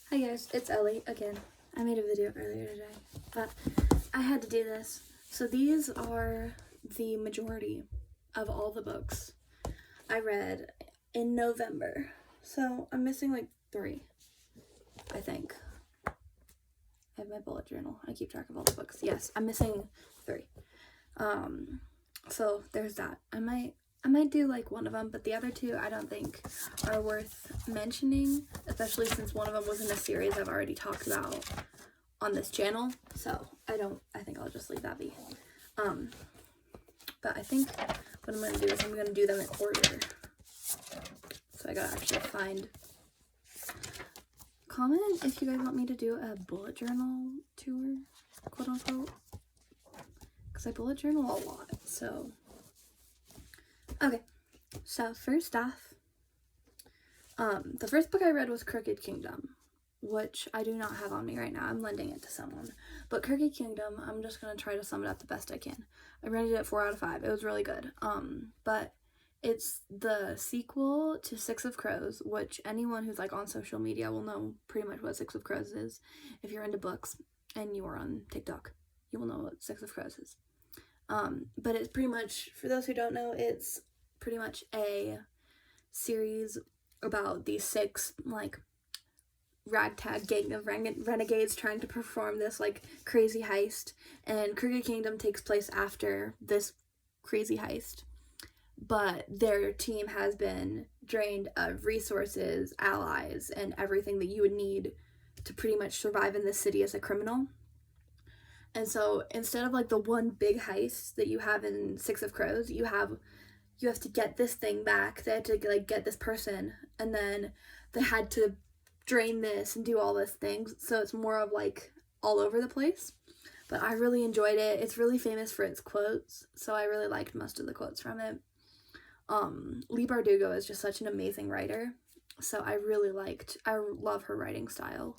Hi guys, it's Ellie again. I made a video earlier today, but I had to do this. So these are the majority of all the books I read in November. So I'm missing like 3, I think. I have my bullet journal. I keep track of all the books. Yes, I'm missing 3. So there's that. I might do like one of them, but the other 2 I don't think are worth mentioning, especially since one of them was in a series I've already talked about on this channel. So I think I'll just leave that be. But I think what I'm gonna do is I'm gonna do them in order. So I gotta actually find. Comment if you guys want me to do a bullet journal tour, quote unquote, because I bullet journal a lot. So okay, so first off, the first book I read was Crooked Kingdom, which I do not have on me right now. I'm lending it to someone. But Crooked Kingdom, I'm just going to try to sum it up the best I can. I rated it 4 out of 5. It was really good. But it's the sequel to Six of Crows, which anyone who's like on social media will know pretty much what Six of Crows is. If you're into books and you are on TikTok, you will know what Six of Crows is. But it's pretty much, for those who don't know, it's pretty much a series about these 6 like ragtag gang of renegades trying to perform this like crazy heist, and Crooked Kingdom takes place after this crazy heist, but their team has been drained of resources, allies, and everything that you would need to pretty much survive in this city as a criminal. And so instead of like the one big heist that you have in Six of Crows, you have to get this thing back. They had to like get this person, and then they had to drain this and do all these things. So it's more of like all over the place. But I really enjoyed it. It's really famous for its quotes, so I really liked most of the quotes from it. Leigh Bardugo is just such an amazing writer, so I love her writing style.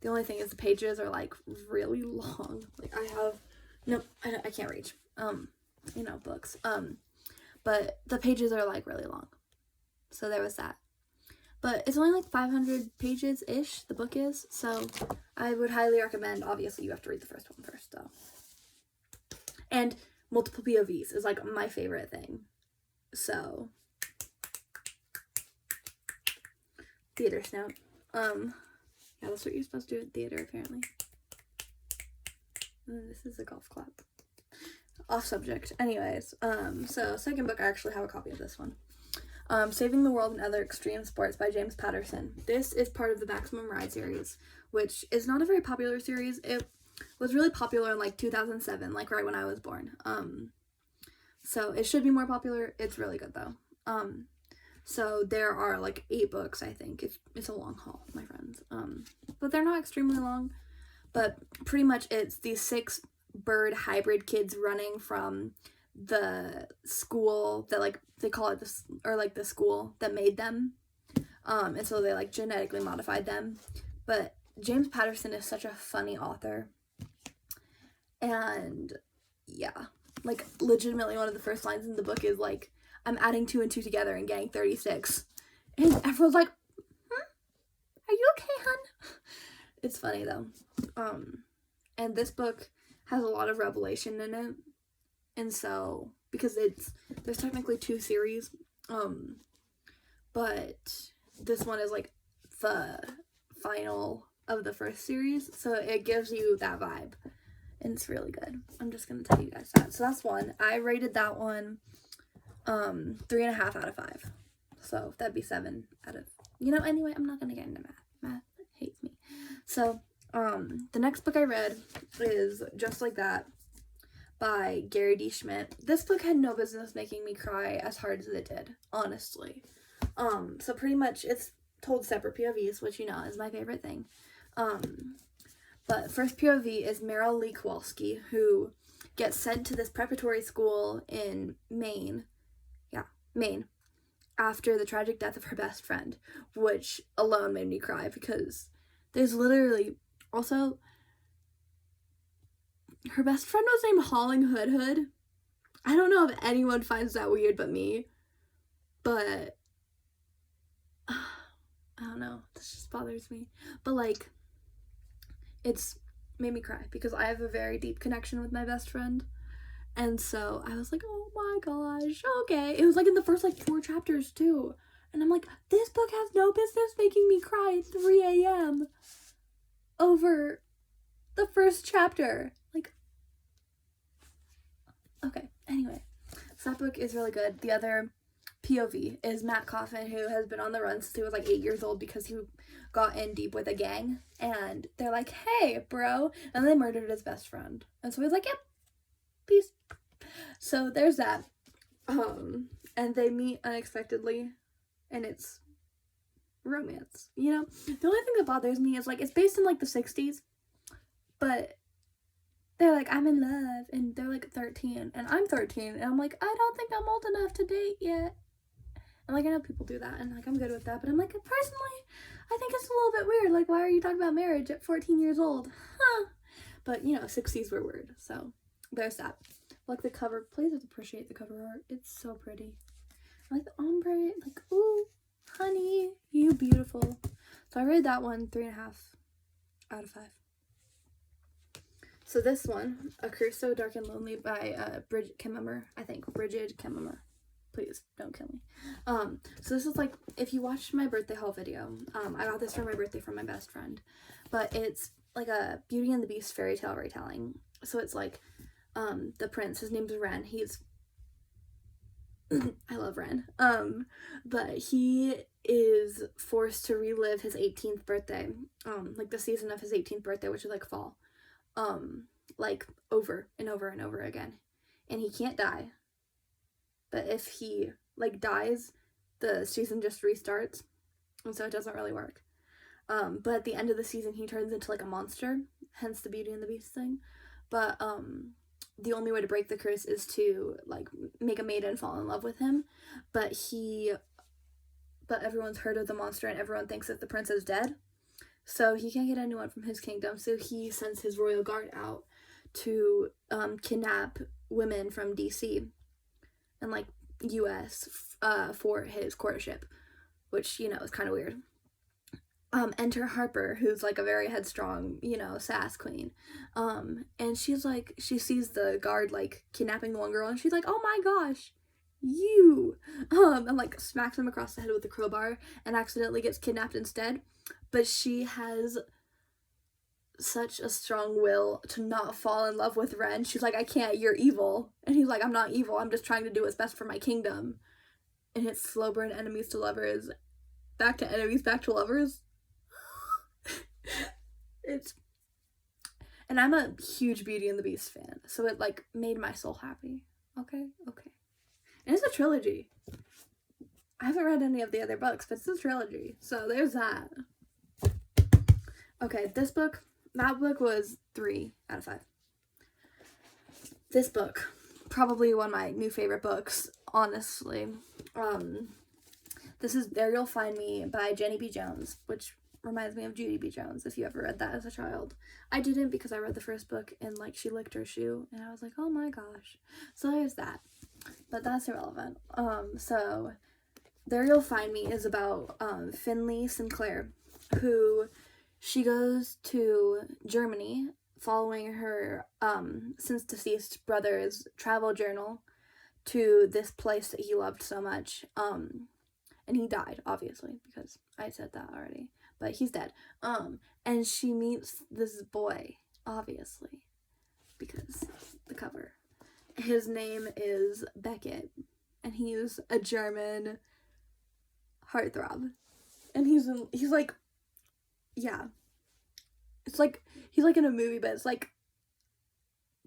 The only thing is the pages are like really long. Like I can't reach books. But the pages are like really long. So there was that. But it's only like 500 pages ish, the book is. So I would highly recommend. Obviously you have to read the first one first though. And multiple POVs is like my favorite thing. So theater snout. Yeah, that's what you're supposed to do at theater, apparently. This is a golf clap. Off subject. Anyways, so second book, I actually have a copy of this one. Saving the World and Other Extreme Sports by James Patterson. This is part of the Maximum Ride series, which is not a very popular series. It was really popular in like 2007, like right when I was born. So it should be more popular. It's really good though. So there are like 8 books, I think. It's a long haul, my friends. But they're not extremely long. But pretty much it's these 6 bird hybrid kids running from the school that like they call it this, or like the school that made them. And so they like genetically modified them. But James Patterson is such a funny author. And yeah, like legitimately one of the first lines in the book is like, I'm adding 2 and 2 together and getting 36. And everyone's like, are you okay, hun? It's funny though. And this book has a lot of revelation in it. And so, because there's technically 2 series, but this one is like the final of the first series. So it gives you that vibe. And it's really good. I'm just going to tell you guys that. So that's one. I rated that one 3.5 out of 5. So that'd be 7 out of, anyway, I'm not gonna get into math. Math hates me. So the next book I read is Just Like That by Gary D. Schmidt. This book had no business making me cry as hard as it did, honestly. So pretty much it's told separate POVs, which is my favorite thing. But first POV is Meryl Lee Kowalski, who gets sent to this preparatory school in Maine, after the tragic death of her best friend, which alone made me cry because there's literally also, her best friend was named Holling Hood. I don't know if anyone finds that weird but me, but I don't know, this just bothers me. But like, it's made me cry because I have a very deep connection with my best friend. And so I was like, oh my gosh, okay. It was like in the first like 4 chapters too. And I'm like, this book has no business making me cry at 3 a.m. over the first chapter. Like, okay, anyway. So that book is really good. The other POV is Matt Coffin, who has been on the run since he was like 8 years old because he got in deep with a gang. And they're like, hey, bro. And they murdered his best friend. And so he's like, yep, peace. So there's that. And they meet unexpectedly. And it's romance, you know? The only thing that bothers me is, like, it's based in, like, the 60s, but they're like, I'm in love, and they're, like, 13, and I'm 13, and I'm like, I don't think I'm old enough to date yet. And, like, I know people do that, and, like, I'm good with that, but I'm like, personally, I think it's a little bit weird. Like, why are you talking about marriage at 14 years old? Huh. But, you know, 60s were weird, so there's that. Like, the cover, please appreciate the cover art. It's so pretty. Like the ombre, like, ooh, honey, you beautiful. So I read that one 3.5 out of 5. So this one, A Curse So Dark and Lonely by Bridget Kemmerer, I think. Bridget Kemmerer. Please, don't kill me. So this is like, if you watched my birthday haul video, I got this for my birthday from my best friend. But it's like a Beauty and the Beast fairy tale retelling. So it's like, the prince, his name's Ren, I love Ren. But he is forced to relive his 18th birthday. Like the season of his 18th birthday, which is like fall. Like over and over and over again. And he can't die. But if he like dies, the season just restarts. And so it doesn't really work. But at the end of the season, he turns into like a monster. Hence the Beauty and the Beast thing. But, the only way to break the curse is to, like, make a maiden fall in love with him, but everyone's heard of the monster and everyone thinks that the prince is dead, so he can't get anyone from his kingdom, so he sends his royal guard out to, kidnap women from DC and, like, US, for his courtship, which, you know, is kind of weird. Enter Harper, who's, like, a very headstrong, you know, sass queen. And she's, like, she sees the guard, like, kidnapping the one girl, and she's like, oh my gosh, you! And, like, smacks him across the head with a crowbar, and accidentally gets kidnapped instead. But she has such a strong will to not fall in love with Ren. She's like, I can't, you're evil. And he's like, I'm not evil, I'm just trying to do what's best for my kingdom. And it's slow burn enemies to lovers. Back to enemies, back to lovers. And I'm a huge Beauty and the Beast fan, so it like made my soul happy. Okay. And it's a trilogy. I haven't read any of the other books, but it's a trilogy, so there's that. Okay, that book was 3 out of 5. This book, probably one of my new favorite books, honestly. This is There You'll Find Me by Jenny B. Jones, which reminds me of Judy B. Jones, if you ever read that as a child. I didn't, because I read the first book and, like, she licked her shoe, and I was like, oh my gosh. So there's that. But that's irrelevant. So There You'll Find Me is about, Finley Sinclair, who she goes to Germany following her, since deceased brother's travel journal to this place that he loved so much. And he died, obviously, because I said that already. But he's dead. And she meets this boy, obviously, because the cover. His name is Beckett, and he's a German heartthrob. And he's like, yeah. It's like, he's like in a movie, but it's like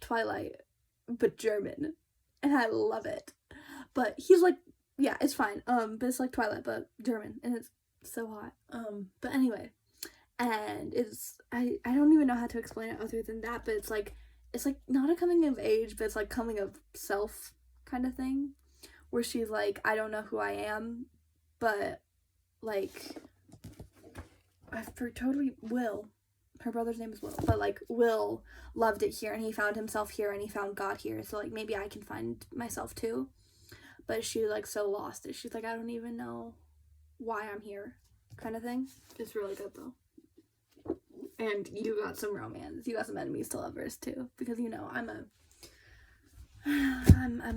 Twilight, but German. And I love it. But he's like, yeah, it's fine. But it's like Twilight, but German, and it's so hot. But anyway, and it's, I don't even know how to explain it other than that, but it's like not a coming of age, but it's like coming of self kind of thing, where she's like, I don't know who I am, but like, Will, her brother's name is Will, but like, Will loved it here, and he found himself here, and he found God here, so like, maybe I can find myself too. But she's like so lost that she's like, I don't even know why I'm here. kind of thing. It's really good though. And you got some romance. You got some enemies to lovers too, because you know I'm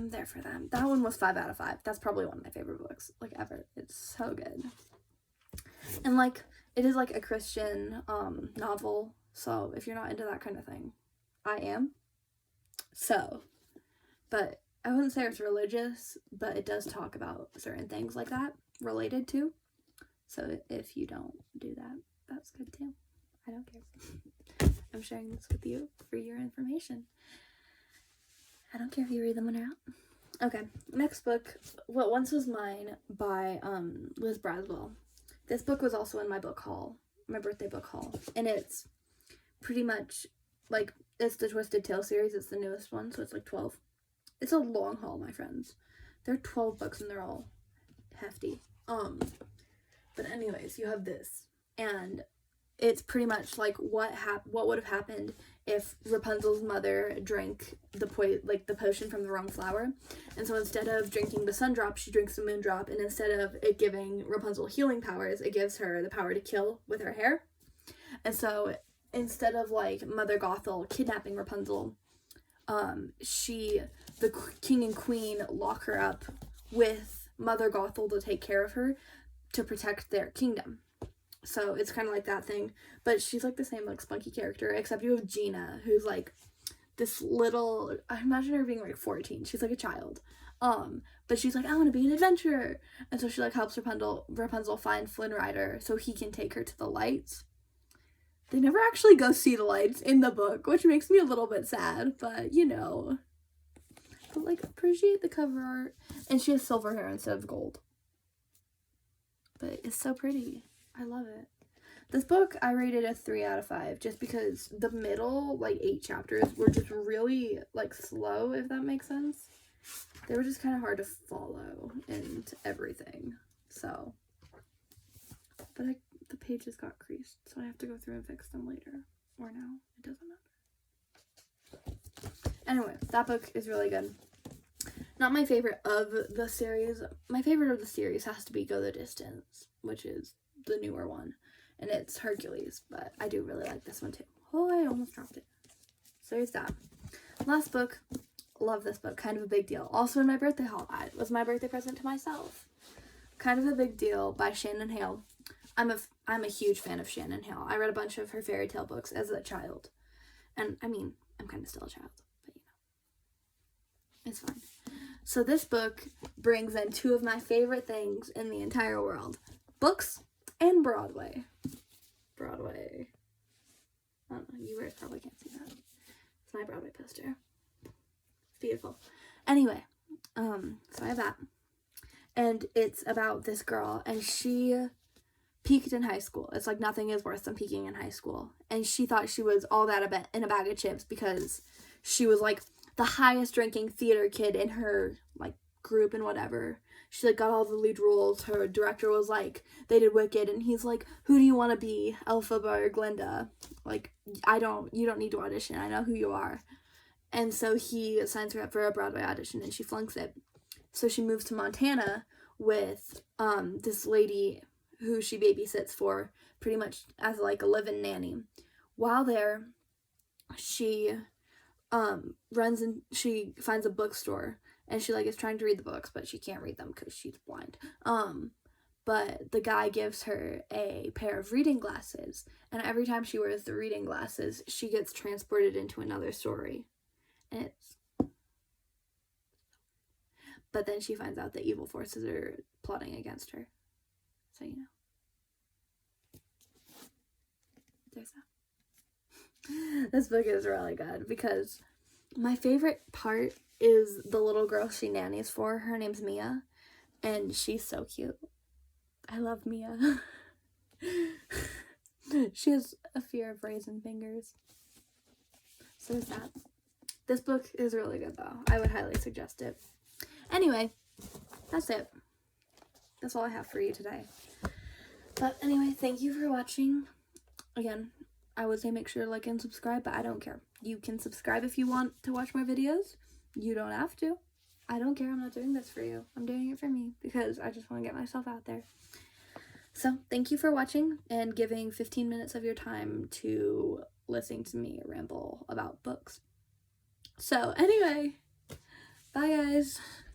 there for them. That one was 5 out of 5. That's probably one of my favorite books like ever. It's so good. And like it is like a Christian novel, so if you're not into that kind of thing, I am. So, but I wouldn't say it's religious, but it does talk about certain things like that related to. So if you don't do that, that's good too. I don't care. I'm sharing this with you for your information. I don't care if you read them or not. Okay, next book, What Once Was Mine by Liz Braswell. This book was also in my book haul, my birthday book haul, and it's pretty much like, it's the Twisted Tale series. It's the newest one, so it's like 12. It's a long haul, my friends. There are 12 books and they're all hefty. But anyways, you have this, and it's pretty much like what would have happened if Rapunzel's mother drank the potion from the wrong flower. And so instead of drinking the sun drop, she drinks the moon drop, and instead of it giving Rapunzel healing powers, it gives her the power to kill with her hair. And so instead of like Mother Gothel kidnapping Rapunzel, the king and queen lock her up with Mother Gothel to take care of her to protect their kingdom. So it's kind of like that thing, but she's like the same like spunky character, except you have Gina, who's like this little, I imagine her being like 14. She's like a child. But she's like, I want to be an adventurer. And so she like helps Rapunzel find Flynn Rider so he can take her to the lights. They never actually go see the lights in the book, which makes me a little bit sad, but you know. But like, appreciate the cover art. And she has silver hair instead of gold. But it's so pretty. I love it. This book, I rated a 3 out of 5 just because the middle, like 8 chapters, were just really like slow, if that makes sense. They were just kind of hard to follow and everything. So, but the pages got creased, so I have to go through and fix them later. Or now. It doesn't matter. Anyway, that book is really good. Not my favorite of the series. My favorite of the series has to be Go the Distance, which is the newer one, and it's Hercules, but I do really like this one too. Oh, I almost dropped it. So there's that. Last book, love this book, kind of a big deal. Also in my birthday haul, it was my birthday present to myself. Kind of a Big Deal by Shannon Hale. I'm a huge fan of Shannon Hale. I read a bunch of her fairy tale books as a child, and I mean, I'm kind of still a child, but you know, it's fine. So this book brings in 2 of my favorite things in the entire world: books and Broadway. Broadway. I don't know, you guys probably can't see that. It's my Broadway poster. It's beautiful. Anyway, so I have that. And it's about this girl, and she peaked in high school. It's like nothing is worse than peaking in high school. And she thought she was all that in a bag of chips because she was like the highest ranking theater kid in her like group and whatever. She like got all the lead roles. Her director was like, they did Wicked, and he's like, who do you want to be, Elphaba or Glinda? Like, you don't need to audition. I know who you are. And so he signs her up for a Broadway audition, and she flunks it. So she moves to Montana with this lady who she babysits for pretty much as like a live-in nanny. While there, she she finds a bookstore, and she like is trying to read the books, but she can't read them because she's blind. But the guy gives her a pair of reading glasses, and every time she wears the reading glasses, she gets transported into another story. And but then she finds out that evil forces are plotting against her. So, you know. There's that. This book is really good because my favorite part is the little girl she nannies for. Her name's Mia, and she's so cute. I love Mia. She has a fear of raisin fingers. So there's that. This book is really good though. I would highly suggest it. Anyway, that's it. That's all I have for you today. But anyway, thank you for watching. Again, I would say make sure to like and subscribe, but I don't care. You can subscribe if you want to watch more videos. You don't have to. I don't care. I'm not doing this for you. I'm doing it for me because I just want to get myself out there. So thank you for watching and giving 15 minutes of your time to listening to me ramble about books. So anyway, bye guys.